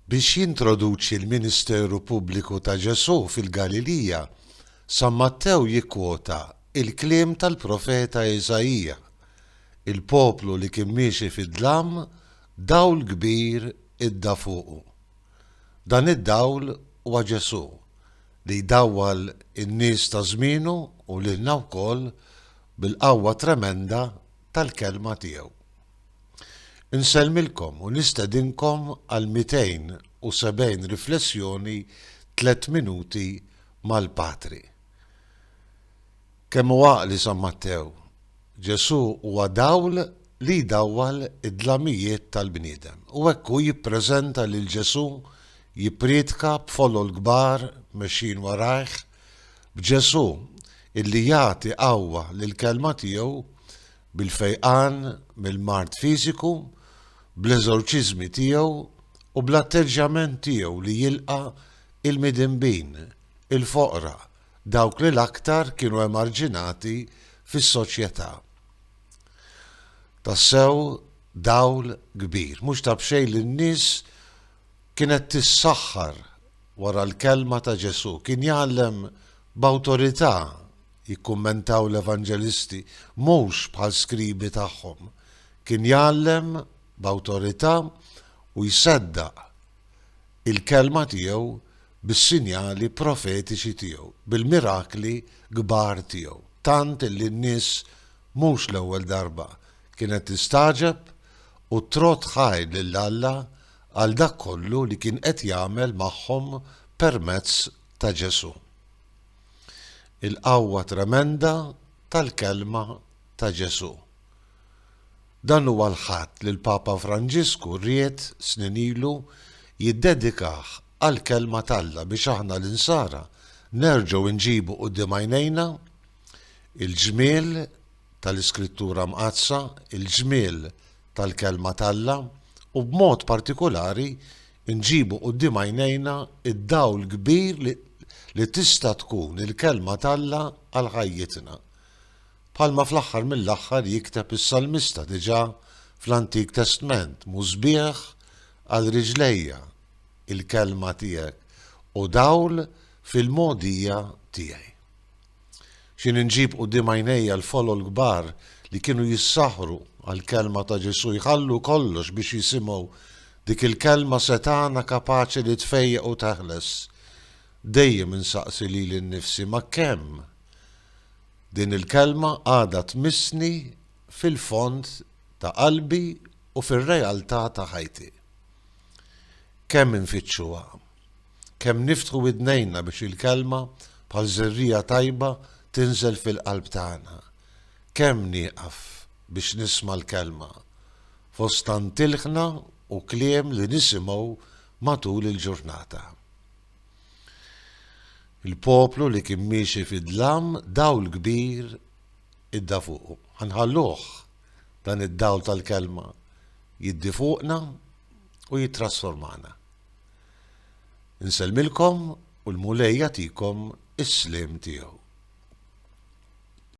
Biex jintroduċi l-Ministeru Pubbliku ta' Ġesu fil-Galilija, San Mattew jikkwota il-kliem tal-profeta Eżajija: il-poplu li kien miexi fid-dlam dawl kbir idda fuqu. Dan id-dawl huwa Ġesu li jdawwal in-nies ta' żmienu u lilna wkoll bil-qawwa tremenda tal-kelma tiegħu. Insellmilkom u nistedinkom għal 270 riflessjoni 3 minuti mal-Patri. Kemm huwa għaqli San Mattew, Ġesu huwa dawl li jdawwal id-dlamijiet tal-bniedem. U hekk hu jippreżenta lil Ġesu jippriedka b'folol kbar mexjin warajh, b'Ġesu illi jagħti qawwa lill-kelma tiegħu bil-fejqan mill-mard fiżiku, bl-eżorċiżmi tiegħu u bl-atteġġament tiegħu li jilqa' il-midinbin, il-foqra, dawk li l-aktar kienu emarġinati fis-soċjetà. Tassew dawl kbir, mhux ta' bxejn li n-nies kienet tissaħħar wara l-kelma ta' Ġesu, kien jgħallem b'awtorità, jikkummentaw l-evanġelisti, mhux bħal skribi tagħhom, kien jgħallem b'awtorità u jseddaq il-kelma tiegħu bis-sinjali profetiċi tiegħu, bil-mirakli kbar tiegħu. Tant li n-nies mhux l-ewwel darba kienet tistaġeb u trot ħajr lil Alla għal dak kollu li kien qed jagħmel magħhom permezz ta' Ġesu. Il-qawwa tremenda tal-kelma ta' Ġesu. Dan huwa l-ħadd li l-Papa Franġisku ried snin ilu jiddedikah għall-kelma t'Alla biex aħna l-insara nerġgħu nġibu quddiem għajnejna il-ġmiel tal-Iskrittura mqazza, il-ġmiel tal-kelma t'Alla u b'mod partikolari nġibu quddiem għajnejna id-dawl kbir li tista' tkun il-kelma t'Alla għal ħajjitna. Bħalma fl-aħħar mill-aħħar jikteb is-Salmista diġà fl-Antik Testament, mużbieħ għal riġlejja il-kelma tiegħek u dawl fil-mogħdija tiegħi. X'in inġib quddiem għajnejja l-folol kbar li kienu jissaħru għall-kelma ta' Ġesu, jħallu kollox biex jisimgħu dik il-kelma setana kapaċi li tfejjeq u teħles. Dejjem insaqsi lili nnifsi ma' kemm din il-kelma għadha tmissni fil-fond ta' qalbi u fir-realtà ta' ħajti. Kemm infittxuha, kemm niftħu widnejna biex il-kelma bħal żerrija tajba tinżel fil-qalb tagħna. Kemm nieqaf biex nisma' l-kelma fost tilħna u kliem li nisimgħu matul il-ġurnata. Il-poplu li kien miexi fid-dlam dawl kbir idda fuqu. Ħanħalluh dan id-dawl tal-kelma jiddi fuqna u jittrasformana. Insellmilkom u l-Mulej jagħtikom is-sliem tiegħu.